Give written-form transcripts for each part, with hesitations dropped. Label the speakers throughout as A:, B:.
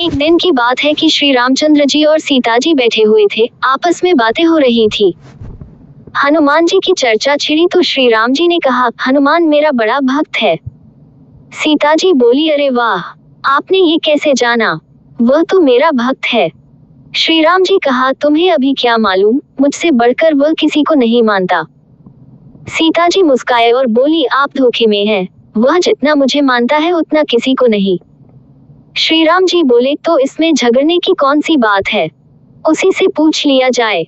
A: एक दिन की बात है कि श्री रामचंद्र जी और सीता जी बैठे हुए थे, आपस में बातें हो रही थी। हनुमान जी की चर्चा छिड़ी तो श्री राम जी ने कहा, हनुमान मेरा बड़ा भक्त है। सीता जी बोली, अरे वाह, आपने ये कैसे जाना? वह तो मेरा भक्त है। श्री राम जी कहा, तुम्हें अभी क्या मालूम, मुझसे बढ़कर वह किसी को नहीं मानता। सीता जी मुस्काए और बोली, आप धोखे में हैं, वह जितना मुझे मानता है उतना किसी को नहीं। श्री राम जी बोले, तो इसमें झगड़ने की कौन सी बात है, उसी से पूछ लिया जाए।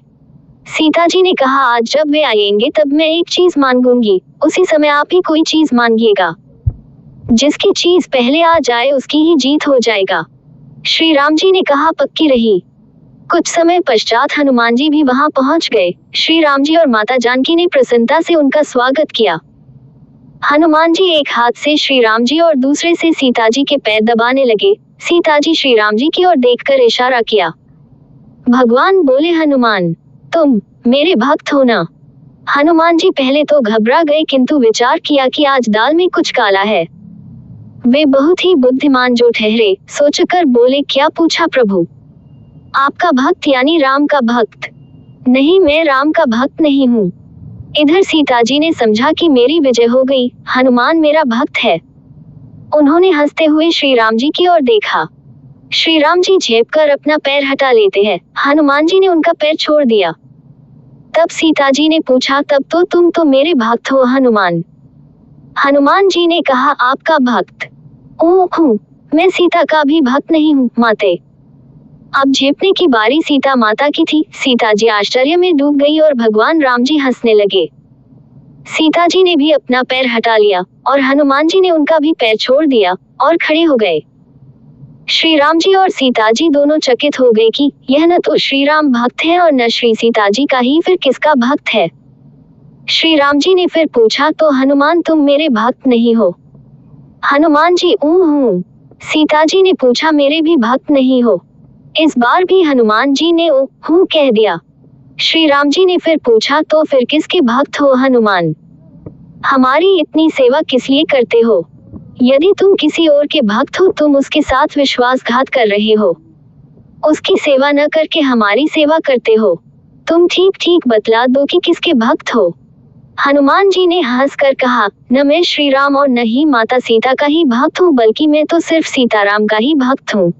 A: सीता जी ने कहा, आज जब वे आएंगे तब मैं एक चीज मांगूंगी, उसी समय आप ही कोई चीज मांगिएगा। जिसकी चीज पहले आ जाए उसकी ही जीत हो जाएगा। श्री राम जी ने कहा, पक्की रही। कुछ समय पश्चात हनुमान जी भी वहां पहुंच गए। श्री राम जी और माता जानकी ने प्रसन्नता से उनका स्वागत किया। हनुमान जी एक हाथ से श्री राम जी और दूसरे से सीता जी के पैर दबाने लगे। सीता जी श्री राम जी की ओर देखकर इशारा किया। भगवान बोले, हनुमान तुम मेरे भक्त हो ना? हनुमान जी पहले तो घबरा गए, किंतु विचार किया कि आज दाल में कुछ काला है। वे बहुत ही बुद्धिमान जो ठहरे, सोचकर बोले, क्या पूछा प्रभु? आपका भक्त यानी राम का भक्त? नहीं, मैं राम का भक्त नहीं हूँ। इधर सीता जी ने समझा कि मेरी विजय हो गई, हनुमान मेरा भक्त है। उन्होंने हंसते हुए श्री राम जी की ओर देखा। श्री राम जी झेप कर अपना पैर हटा लेते हैं, हनुमान जी ने उनका पैर छोड़ दिया। तब सीता जी ने पूछा, तब तो तुम तो मेरे भक्त हो हनुमान? हनुमान जी ने कहा, आपका भक्त? ओह, मैं सीता का भी भक्त नहीं हूँ माते। अब झेपने की बारी सीता माता की थी। सीता जी आश्चर्य में डूब गई और भगवान राम जी हंसने लगे। सीता जी ने भी अपना पैर हटा लिया और हनुमान जी ने उनका भी पैर छोड़ दिया और खड़े हो गए। श्री राम जी और सीता जी दोनों चकित हो गए कि यह न तो श्री राम भक्त है और न श्री सीता जी का ही फिर किसका भक्त है। श्री राम जी ने फिर पूछा, तो हनुमान तुम मेरे भक्त नहीं हो? हनुमान जी हूँ। सीता जी ने पूछा, मेरे भी भक्त नहीं हो? इस बार भी हनुमान जी ने हूँ कह दिया। श्री राम जी ने फिर पूछा, तो फिर किसके भक्त हो हनुमान? हमारी इतनी सेवा किस लिए करते हो? यदि तुम किसी और के भक्त हो तुम उसके साथ विश्वासघात कर रहे हो। उसकी सेवा न करके हमारी सेवा करते हो। तुम ठीक ठीक बतला दो कि किसके भक्त हो। हनुमान जी ने हंसकर कहा, न मैं श्री राम और न ही माता सीता का ही भक्त हूँ, बल्कि मैं तो सिर्फ सीताराम का ही भक्त हूँ।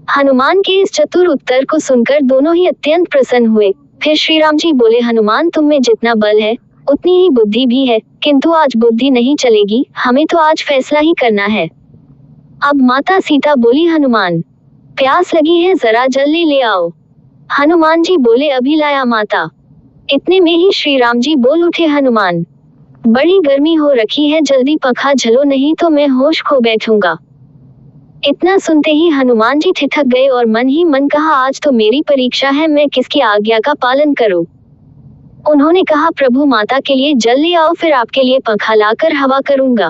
A: हनुमान के इस चतुर उत्तर को सुनकर दोनों ही अत्यंत प्रसन्न हुए। फिर श्री राम जी बोले, हनुमान तुम में जितना बल है उतनी ही बुद्धि भी है, किंतु आज बुद्धि नहीं चलेगी, हमें तो आज फैसला ही करना है। अब माता सीता बोली, हनुमान प्यास लगी है, जरा जल ले आओ। हनुमान जी बोले, अभी लाया माता। इतने में ही श्री राम जी बोल उठे, हनुमान बड़ी गर्मी हो रखी है, जल्दी पंखा झलो, नहीं तो मैं होश खो बैठूंगा। इतना सुनते ही हनुमान जी ठिठक गए और मन ही मन कहा, आज तो मेरी परीक्षा है, मैं किसकी आज्ञा का पालन करूं। उन्होंने कहा, प्रभु माता के लिए जल ले आओ, फिर आपके लिए पंखा लाकर हवा करूंगा।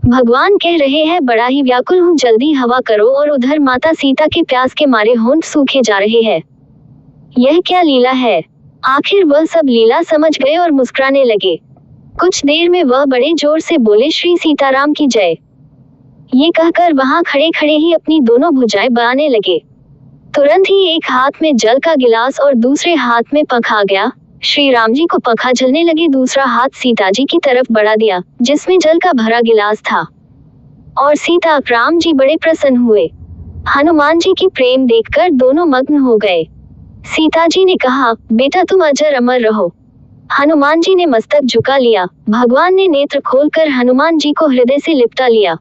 A: भगवान कह रहे हैं, बड़ा ही व्याकुल हूँ, जल्दी हवा करो। और उधर माता सीता के प्यास के मारे होंठ सूखे जा रहे हैं। यह क्या लीला है? आखिर वह सब लीला समझ गए और मुस्कुराने लगे। कुछ देर में वह बड़े जोर से बोले, श्री सीताराम की जय। ये कहकर वहां खड़े खड़े ही अपनी दोनों भुजाएं बहाने लगे। तुरंत ही एक हाथ में जल का गिलास और दूसरे हाथ में पंखा आ गया। श्री राम जी को पंखा झलने लगे, दूसरा हाथ सीता जी की तरफ बढ़ा दिया जिसमें जल का भरा गिलास था, और सीता राम जी बड़े प्रसन्न हुए। हनुमान जी की प्रेम देखकर दोनों मग्न हो गए। सीता जी ने कहा, बेटा तुम अजर अमर रहो। हनुमान जी ने मस्तक झुका लिया। भगवान ने नेत्र खोलकर हनुमान जी को हृदय से लिपटा लिया।